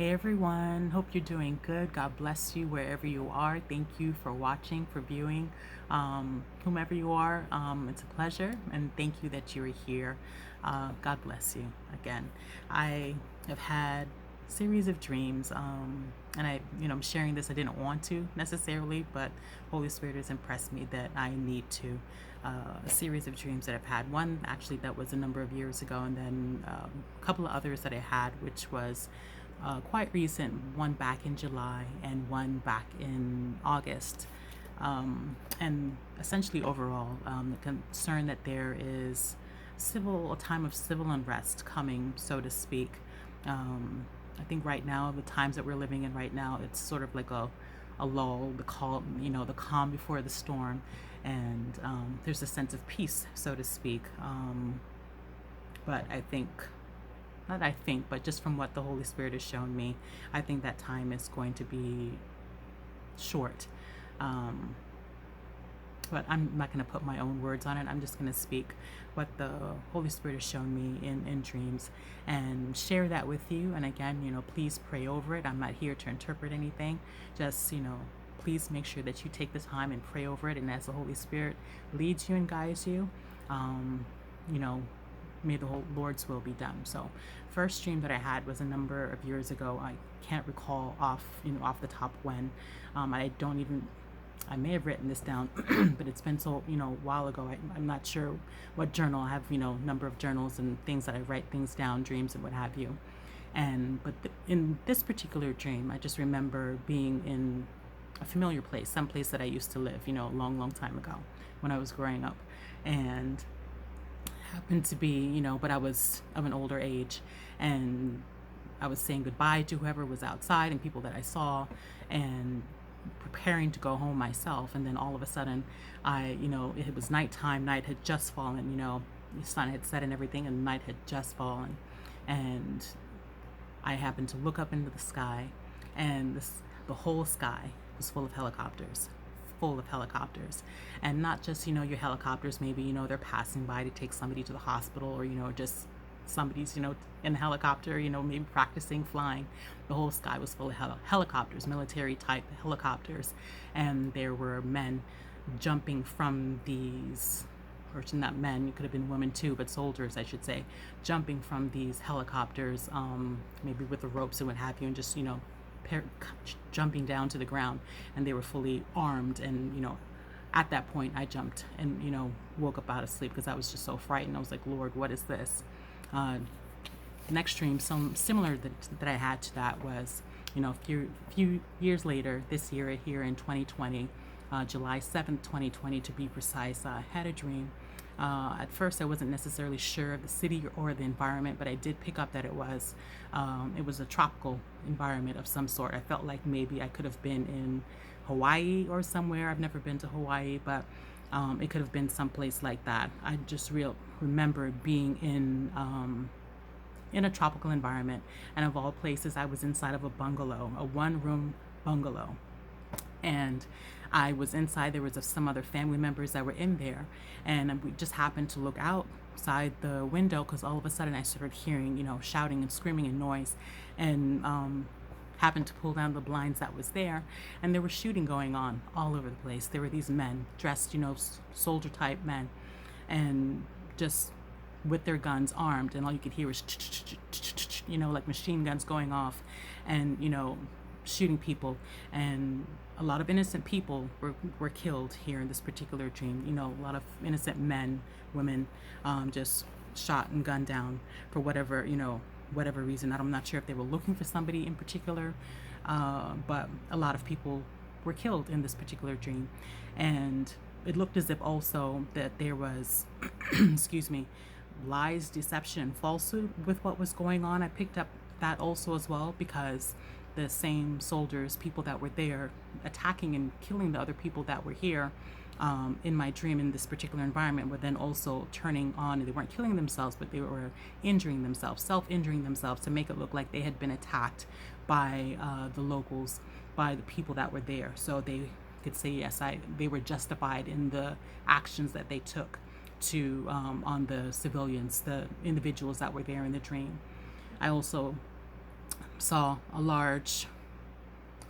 Hey everyone, hope you're doing good. God bless you wherever you are. Thank you for watching, for viewing. Whomever you are, it's a pleasure, and thank you that you're here. God bless you again. I have had a series of dreams, and I'm sharing this. I didn't want to necessarily, but Holy Spirit has impressed me that I need to. A series of dreams that I've had. One actually that was a number of years ago, and then a couple of others that I had, which was quite recent, one back in July and one back in August. And essentially overall, the concern that there is a time of civil unrest coming, so to speak. I think right now, the times that we're living in right now, it's sort of like a lull, the calm before the storm, and there's a sense of peace, so to speak. But I think not I think, but just from what the Holy Spirit has shown me, I think that time is going to be short. Um, but I'm not going to put my own words on it. I'm just going to speak what the Holy Spirit has shown me in dreams and share that with you. And again, please pray over it. I'm not here to interpret anything. Just, please make sure that you take the time and pray over it. And as the Holy Spirit leads you and guides you, you know, may the whole Lord's will be done. So, first dream that I had was a number of years ago. I can't recall off the top when. I don't even. I may have written this down, but it's been so a while ago. I'm not sure what journal. I have number of journals and things that I write things down, dreams and what have you. And in this particular dream, I just remember being in a familiar place, some place that I used to live, a long, long time ago when I was growing up, and happened to be, but I was of an older age, and I was saying goodbye to whoever was outside and people that I saw, and preparing to go home myself. And then all of a sudden, it was nighttime. Night had just fallen. The sun had set and everything, and night had just fallen, and I happened to look up into the sky, and the whole sky was full of helicopters, and not just your helicopters. Maybe they're passing by to take somebody to the hospital, or just somebody's in a helicopter, maybe practicing flying. The whole sky was full of helicopters, military type helicopters, and there were men jumping from these, or not men, you could have been women too, but soldiers, I should say, jumping from these helicopters, maybe with the ropes and what have you, and just jumping down to the ground. And they were fully armed, and at that point I jumped and woke up out of sleep because I was just so frightened. I was like, Lord, what is this? Next dream, some similar that I had to that was, a few years later, this year here in 2020, July 7th, 2020 to be precise. I had a dream. At first, I wasn't necessarily sure of the city or the environment, but I did pick up that it was a tropical environment of some sort. I felt like maybe I could have been in Hawaii or somewhere. I've never been to Hawaii, but it could have been someplace like that. I just remember being in a tropical environment, and of all places, I was inside of a bungalow, a one-room bungalow, and I was inside. There was some other family members that were in there, and we just happened to look outside the window because all of a sudden I started hearing, shouting and screaming and noise, and happened to pull down the blinds that was there, and there was shooting going on all over the place. There were these men dressed, soldier type men, and just with their guns armed, and all you could hear was like machine guns going off, and shooting people, and a lot of innocent people were killed here in this particular dream. A lot of innocent men, women, just shot and gunned down for whatever reason. I'm not sure if they were looking for somebody in particular, but a lot of people were killed in this particular dream. And it looked as if also that there was excuse me, lies, deception, and falsehood with what was going on. I picked up that also as well, because the same soldiers, people that were there attacking and killing the other people that were here in my dream in this particular environment, were then also turning on. They weren't killing themselves, but they were injuring themselves, self-injuring themselves, to make it look like they had been attacked by the locals, by the people that were there. So they could say, yes, they were justified in the actions that they took to on the civilians, the individuals that were there in the dream. I also saw a large,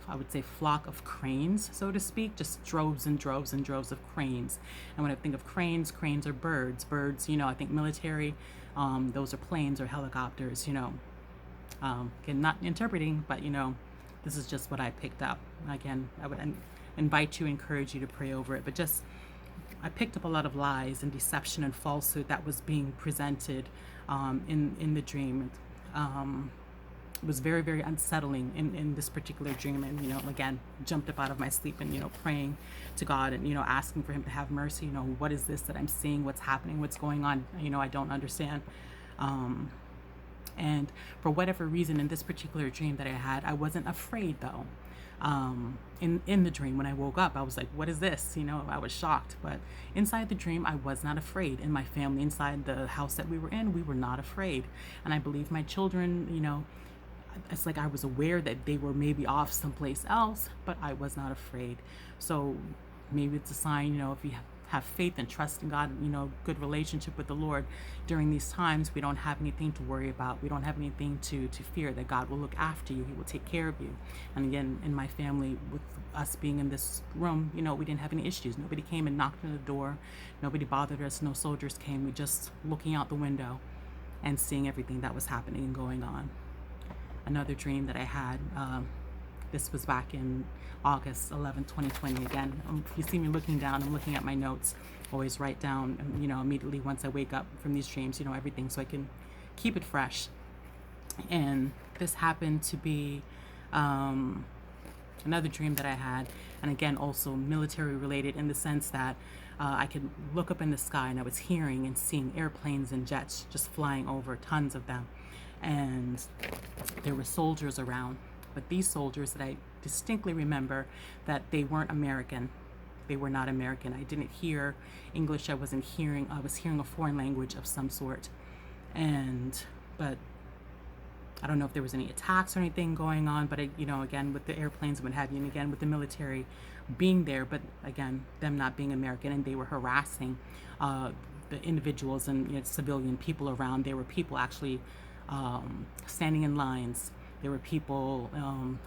I would say, flock of cranes, so to speak, just droves and droves and droves of cranes. And when I think of cranes, cranes are birds. Birds, I think military, those are planes or helicopters, again, not interpreting, but, this is just what I picked up. Again, I would invite you, encourage you to pray over it, but just, I picked up a lot of lies and deception and falsehood that was being presented in the dream. Um, it was very, very unsettling in this particular dream. And, again, jumped up out of my sleep and, praying to God and, asking for him to have mercy. What is this that I'm seeing? What's happening? What's going on? I don't understand. And for whatever reason, in this particular dream that I had, I wasn't afraid though. In the dream, when I woke up, I was like, what is this? I was shocked. But inside the dream, I was not afraid. In my family, inside the house that we were in, we were not afraid. And I believe my children, it's like I was aware that they were maybe off someplace else, but I was not afraid. So maybe it's a sign, if you have faith and trust in God, good relationship with the Lord during these times, we don't have anything to worry about. We don't have anything to fear, that God will look after you. He will take care of you. And again, in my family, with us being in this room, we didn't have any issues. Nobody came and knocked on the door. Nobody bothered us. No soldiers came. We just looking out the window and seeing everything that was happening and going on. Another dream that I had, this was back in August 11, 2020. Again, if you see me looking down, I'm looking at my notes. Always write down, immediately once I wake up from these dreams, everything, so I can keep it fresh. And this happened to be another dream that I had, and again, also military related, in the sense that I could look up in the sky and I was hearing and seeing airplanes and jets just flying over, tons of them. And there were soldiers around, but these soldiers that I distinctly remember that they weren't American. They were not American. I didn't hear English. I was hearing a foreign language of some sort. But I don't know if there was any attacks or anything going on, but again, with the airplanes and what have you, and again, with the military being there, but again, them not being American, and they were harassing the individuals and civilian people around. There were people actually standing in lines. There were people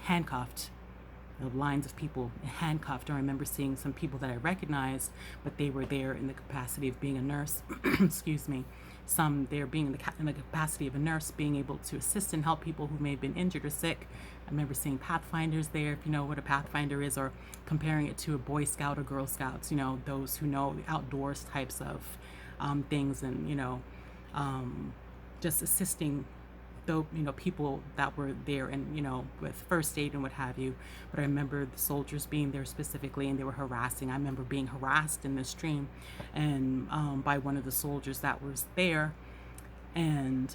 handcuffed, lines of people handcuffed. I remember seeing some people that I recognized, but they were there in the capacity of being a nurse. Excuse me. Some there being in the capacity of a nurse, being able to assist and help people who may have been injured or sick. I remember seeing Pathfinders there, if you know what a Pathfinder is, or comparing it to a Boy Scout or Girl Scouts, those who know the outdoors types of things, and just assisting people that were there, and with first aid and what have you. But I remember the soldiers being there specifically, and they were harassing. I remember being harassed in this dream, and by one of the soldiers that was there. And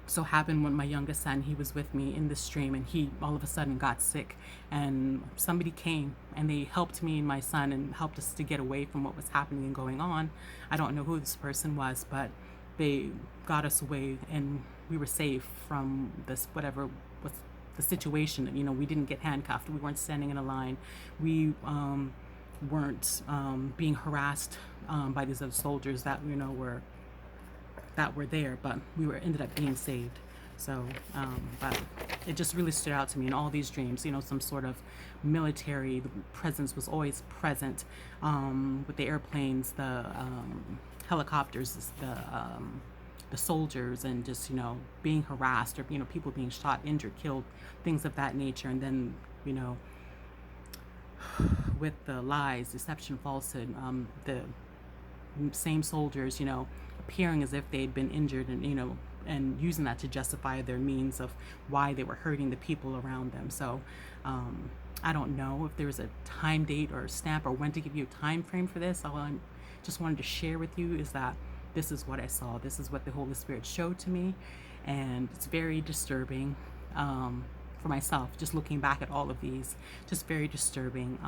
so happened when my youngest son, he was with me in this dream, and he all of a sudden got sick, and somebody came and they helped me and my son and helped us to get away from what was happening and going on. I don't know who this person was, but they got us away, and we were safe from this, whatever was the situation. We didn't get handcuffed. We weren't standing in a line. We weren't being harassed by these other soldiers that were there, but we were ended up being saved. So, but it just really stood out to me in all these dreams. Some sort of military presence was always present, with the airplanes, the helicopters, the soldiers, and just being harassed, or people being shot, injured, killed, things of that nature. And then with the lies, deception, falsehood, the same soldiers appearing as if they'd been injured, and using that to justify their means of why they were hurting the people around them. So I don't know if there's a time date or a stamp or when to give you a time frame for this. All I just wanted to share with you is that this is what I saw. This is what the Holy Spirit showed to me, and it's very disturbing for myself, just looking back at all of these, just very disturbing.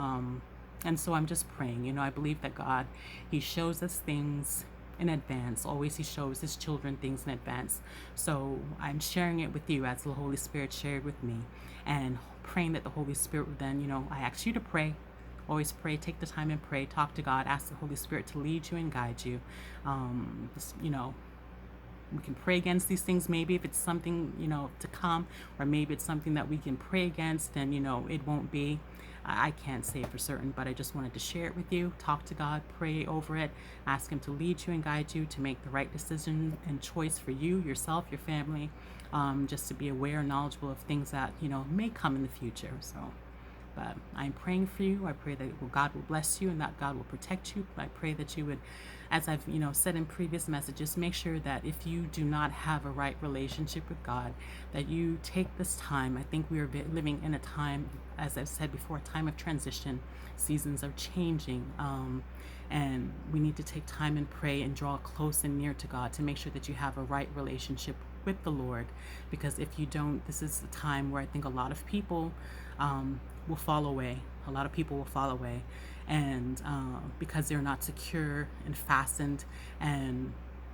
And so I'm just praying. I believe that God, He shows us things in advance. Always He shows His children things in advance. So I'm sharing it with you as the Holy Spirit shared with me, and praying that the Holy Spirit would then, I ask you to pray. Always pray, take the time and pray, talk to God, ask the Holy Spirit to lead you and guide you. we can pray against these things. Maybe if it's something, to come, or maybe it's something that we can pray against and, it won't be. I can't say for certain, but I just wanted to share it with you. Talk to God, pray over it, ask Him to lead you and guide you to make the right decision and choice for you, yourself, your family, just to be aware and knowledgeable of things that, may come in the future. So, but I'm praying for you. I pray that God will bless you and that God will protect you. I pray that you would, as I've said in previous messages, make sure that if you do not have a right relationship with God, that you take this time. I think we are living in a time, as I've said before, a time of transition. Seasons are changing. And we need to take time and pray and draw close and near to God to make sure that you have a right relationship with the Lord. Because if you don't, this is a time where I think a lot of people will fall away. A lot of people will fall away. And because they're not secure and fastened and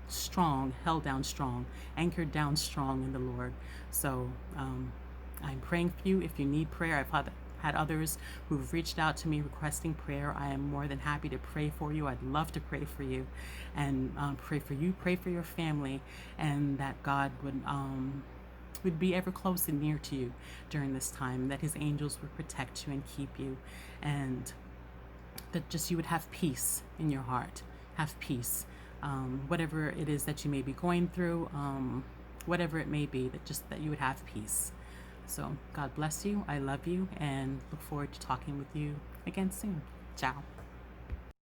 strong, held down strong, anchored down strong in the Lord. So I'm praying for you. If you need prayer, I've had others who've reached out to me requesting prayer. I am more than happy to pray for you. I'd love to pray for you and pray for you, pray for your family, and that God would be ever close and near to you during this time, that His angels would protect you and keep you, and that just you would have peace in your heart. Have peace. Whatever it is that you may be going through, whatever it may be, that you would have peace. So God bless you. I love you and look forward to talking with you again soon. Ciao.